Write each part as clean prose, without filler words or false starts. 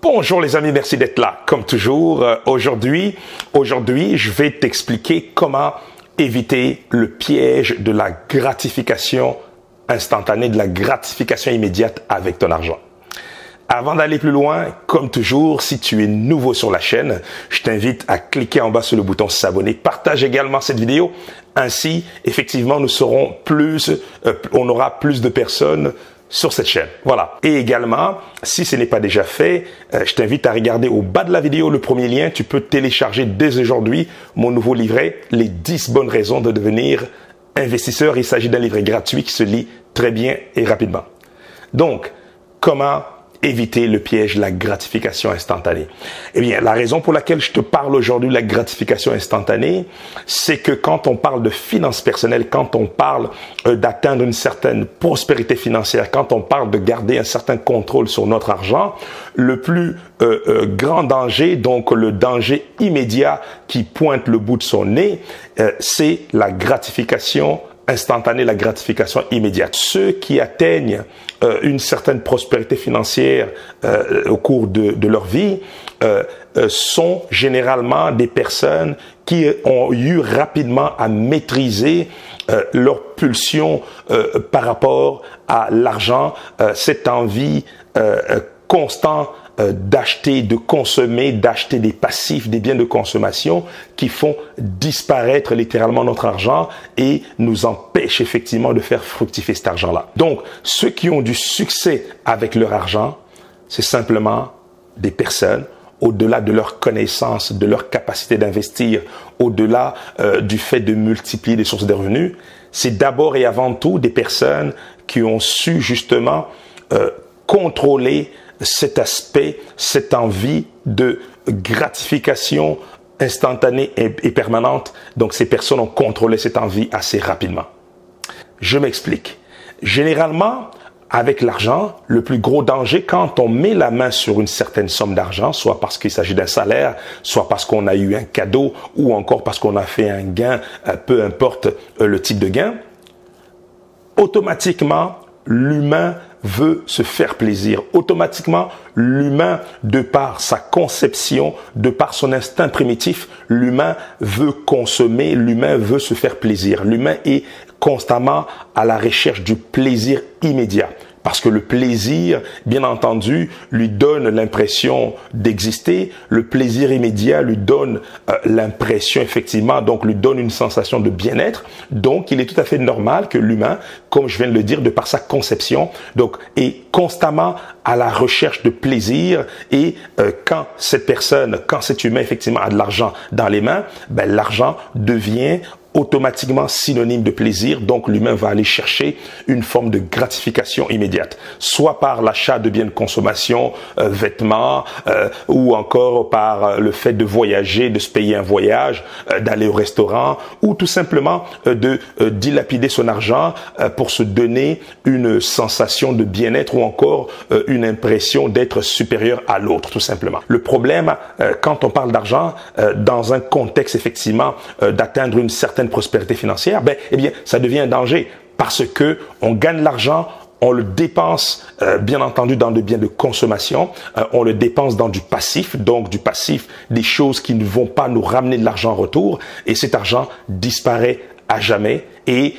Bonjour les amis, merci d'être là. Comme toujours, aujourd'hui, je vais t'expliquer comment éviter le piège de la gratification instantanée, de la gratification immédiate avec ton argent. Avant d'aller plus loin, comme toujours, si tu es nouveau sur la chaîne, je t'invite à cliquer en bas sur le bouton s'abonner. Partage également cette vidéo. Ainsi, effectivement, on aura plus de personnes sur cette chaîne. Voilà. Et également, si ce n'est pas déjà fait, je t'invite à regarder au bas de la vidéo le premier lien. Tu peux télécharger dès aujourd'hui mon nouveau livret, les 10 bonnes raisons de devenir investisseur. Il s'agit d'un livret gratuit qui se lit très bien et rapidement. Donc, comment éviter le piège de la gratification instantanée? Eh bien, la raison pour laquelle je te parle aujourd'hui de la gratification instantanée, c'est que quand on parle de finances personnelles, quand on parle d'atteindre une certaine prospérité financière, quand on parle de garder un certain contrôle sur notre argent, le plus grand danger, donc le danger immédiat qui pointe le bout de son nez, c'est la gratification instantanée, la gratification immédiate. Ceux qui atteignent une certaine prospérité financière au cours de leur vie sont généralement des personnes qui ont eu rapidement à maîtriser leur pulsion par rapport à l'argent, cette envie constante d'acheter, de consommer, d'acheter des passifs, des biens de consommation qui font disparaître littéralement notre argent et nous empêchent effectivement de faire fructifier cet argent-là. Donc, ceux qui ont du succès avec leur argent, c'est simplement des personnes au-delà de leur connaissance, de leur capacité d'investir, au-delà du fait de multiplier les sources de revenus, c'est d'abord et avant tout des personnes qui ont su justement contrôler cet aspect, cette envie de gratification instantanée et permanente. Donc, ces personnes ont contrôlé cette envie assez rapidement. Je m'explique. Généralement, avec l'argent, le plus gros danger, quand on met la main sur une certaine somme d'argent, soit parce qu'il s'agit d'un salaire, soit parce qu'on a eu un cadeau, ou encore parce qu'on a fait un gain, peu importe le type de gain, automatiquement, l'humain veut se faire plaisir. Automatiquement, l'humain, de par sa conception, de par son instinct primitif, l'humain veut consommer, l'humain veut se faire plaisir. L'humain est constamment à la recherche du plaisir immédiat. Parce que le plaisir, bien entendu, lui donne l'impression d'exister. Le plaisir immédiat lui donne l'impression, effectivement, donc lui donne une sensation de bien-être. Donc, il est tout à fait normal que l'humain, comme je viens de le dire, de par sa conception, donc, est constamment à la recherche de plaisir. Et quand cette personne, quand cet humain, effectivement, a de l'argent dans les mains, ben, l'argent devient automatiquement synonyme de plaisir, donc l'humain va aller chercher une forme de gratification immédiate, soit par l'achat de biens de consommation, vêtements, ou encore par le fait de voyager, de se payer un voyage, d'aller au restaurant, ou tout simplement de dilapider son argent pour se donner une sensation de bien-être ou encore une impression d'être supérieur à l'autre, tout simplement. Le problème, quand on parle d'argent, dans un contexte effectivement d'atteindre une certaine prospérité financière, eh bien, ça devient un danger parce que on gagne l'argent, on le dépense, bien entendu, dans des biens de consommation, on le dépense dans du passif, donc du passif, des choses qui ne vont pas nous ramener de l'argent en retour, et cet argent disparaît à jamais, et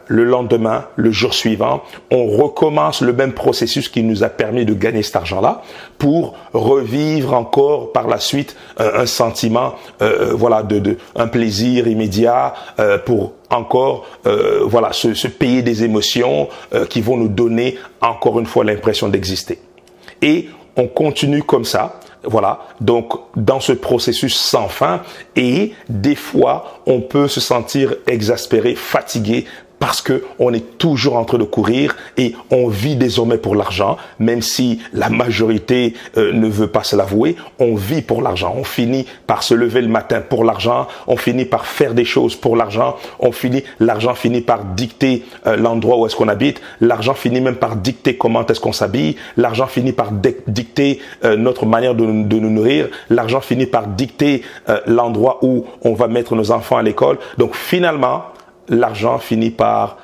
le lendemain, le jour suivant, on recommence le même processus qui nous a permis de gagner cet argent-là pour revivre encore par la suite un sentiment, voilà, un plaisir immédiat pour encore, voilà, se payer des émotions qui vont nous donner encore une fois l'impression d'exister. Et on continue comme ça. Voilà, donc dans ce processus sans fin, et des fois on peut se sentir exaspéré, fatigué, parce que on est toujours en train de courir et on vit désormais pour l'argent, même si la majorité ne veut pas se l'avouer, on vit pour l'argent. On finit par se lever le matin pour l'argent, on finit par faire des choses pour l'argent, l'argent finit par dicter l'endroit où est-ce qu'on habite, l'argent finit même par dicter comment est-ce qu'on s'habille, l'argent finit par dicter notre manière de nous nourrir, l'argent finit par dicter l'endroit où on va mettre nos enfants à l'école. Donc finalement, l'argent finit par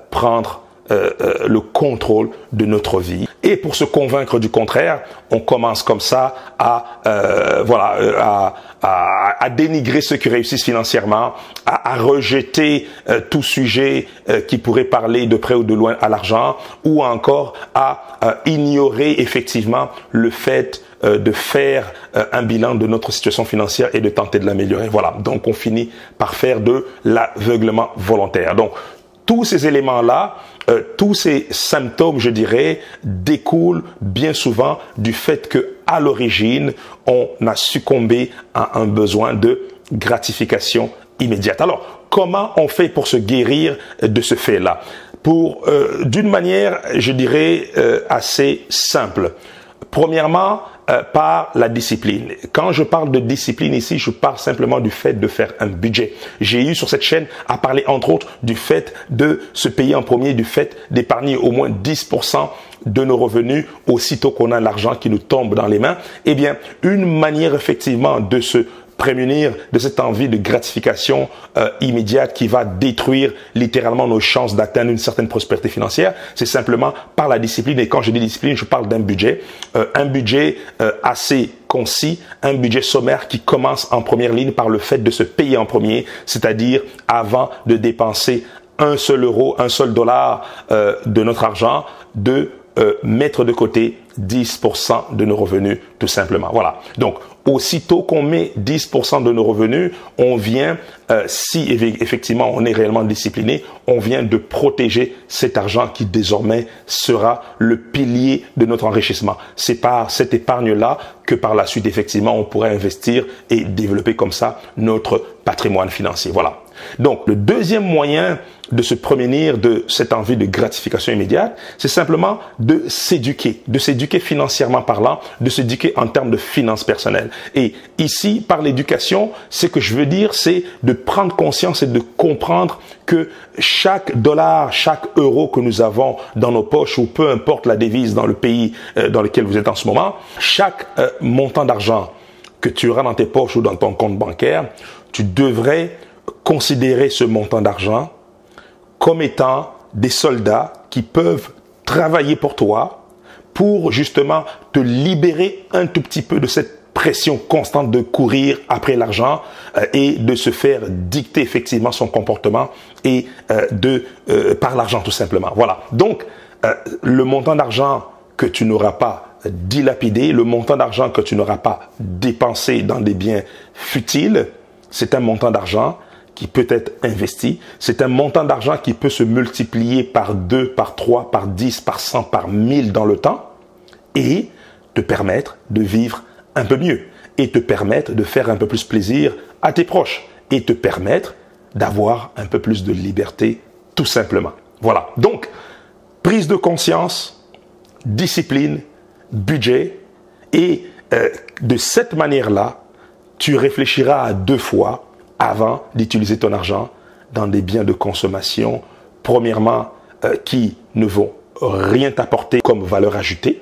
prendre le contrôle de notre vie. Et pour se convaincre du contraire, on commence comme ça à dénigrer ceux qui réussissent financièrement, à rejeter tout sujet qui pourrait parler de près ou de loin à l'argent, ou encore à ignorer effectivement le fait de faire un bilan de notre situation financière et de tenter de l'améliorer. Voilà, donc on finit par faire de l'aveuglement volontaire. Donc tous ces éléments-là, tous ces symptômes, je dirais, découlent bien souvent du fait que, à l'origine, on a succombé à un besoin de gratification immédiate. Alors, comment on fait pour se guérir de ce fait-là? D'une manière, je dirais, assez simple. Premièrement, par la discipline. Quand je parle de discipline ici, je parle simplement du fait de faire un budget. J'ai eu sur cette chaîne à parler entre autres du fait de se payer en premier, du fait d'épargner au moins 10% de nos revenus aussitôt qu'on a l'argent qui nous tombe dans les mains. Eh bien, une manière effectivement de se prémunir de cette envie de gratification immédiate qui va détruire littéralement nos chances d'atteindre une certaine prospérité financière, c'est simplement par la discipline. Et quand je dis discipline, je parle d'un budget assez concis, un budget sommaire qui commence en première ligne par le fait de se payer en premier, c'est-à-dire avant de dépenser un seul euro, un seul dollar de notre argent, de mettre de côté 10% de nos revenus, tout simplement. Voilà. Donc, aussitôt qu'on met 10% de nos revenus, on vient, si effectivement on est réellement discipliné, on vient de protéger cet argent qui désormais sera le pilier de notre enrichissement. C'est par cette épargne-là que par la suite, effectivement, on pourrait investir et développer comme ça notre patrimoine financier. Voilà. Donc, le deuxième moyen de se prémunir de cette envie de gratification immédiate, c'est simplement de s'éduquer financièrement parlant, de s'éduquer en termes de finances personnelles. Et ici, par l'éducation, ce que je veux dire, c'est de prendre conscience et de comprendre que chaque dollar, chaque euro que nous avons dans nos poches, ou peu importe la devise dans le pays dans lequel vous êtes en ce moment, chaque montant d'argent que tu auras dans tes poches ou dans ton compte bancaire, tu devrais considérer ce montant d'argent comme étant des soldats qui peuvent travailler pour toi pour justement te libérer un tout petit peu de cette pression constante de courir après l'argent et de se faire dicter effectivement son comportement et par l'argent tout simplement. Voilà. Donc, le montant d'argent que tu n'auras pas dilapidé, le montant d'argent que tu n'auras pas dépensé dans des biens futiles, c'est un montant d'argent qui peut être investi. C'est un montant d'argent qui peut se multiplier par 2, par 3, par 10, par 100, par 1000 dans le temps et te permettre de vivre un peu mieux et te permettre de faire un peu plus plaisir à tes proches et te permettre d'avoir un peu plus de liberté tout simplement. Voilà. Donc, prise de conscience, discipline, budget et de cette manière-là, tu réfléchiras à 2 fois avant d'utiliser ton argent dans des biens de consommation, premièrement, qui ne vont rien t'apporter comme valeur ajoutée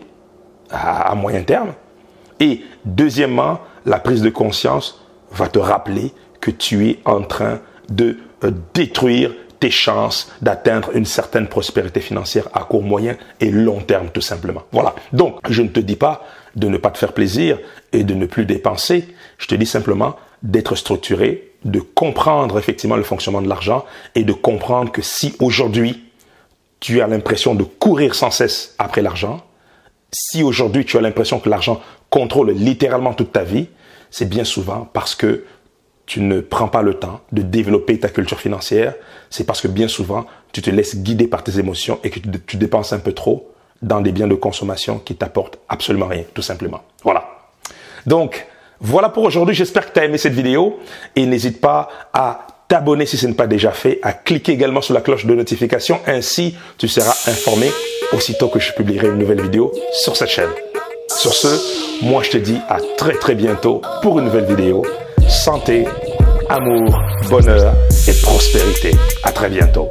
à moyen terme. Et deuxièmement, la prise de conscience va te rappeler que tu es en train de détruire tes chances d'atteindre une certaine prospérité financière à court, moyen et long terme, tout simplement. Voilà. Donc, je ne te dis pas de ne pas te faire plaisir et de ne plus dépenser. Je te dis simplement d'être structuré, de comprendre effectivement le fonctionnement de l'argent et de comprendre que si aujourd'hui, tu as l'impression de courir sans cesse après l'argent, si aujourd'hui tu as l'impression que l'argent contrôle littéralement toute ta vie, c'est bien souvent parce que tu ne prends pas le temps de développer ta culture financière. C'est parce que bien souvent, tu te laisses guider par tes émotions et que tu dépenses un peu trop dans des biens de consommation qui t'apportent absolument rien, tout simplement. Voilà. Donc, voilà pour aujourd'hui. J'espère que tu as aimé cette vidéo et n'hésite pas à t'abonner si ce n'est pas déjà fait, à cliquer également sur la cloche de notification. Ainsi, tu seras informé aussitôt que je publierai une nouvelle vidéo sur cette chaîne. Sur ce, moi je te dis à très bientôt pour une nouvelle vidéo. Santé, amour, bonheur et prospérité. À très bientôt.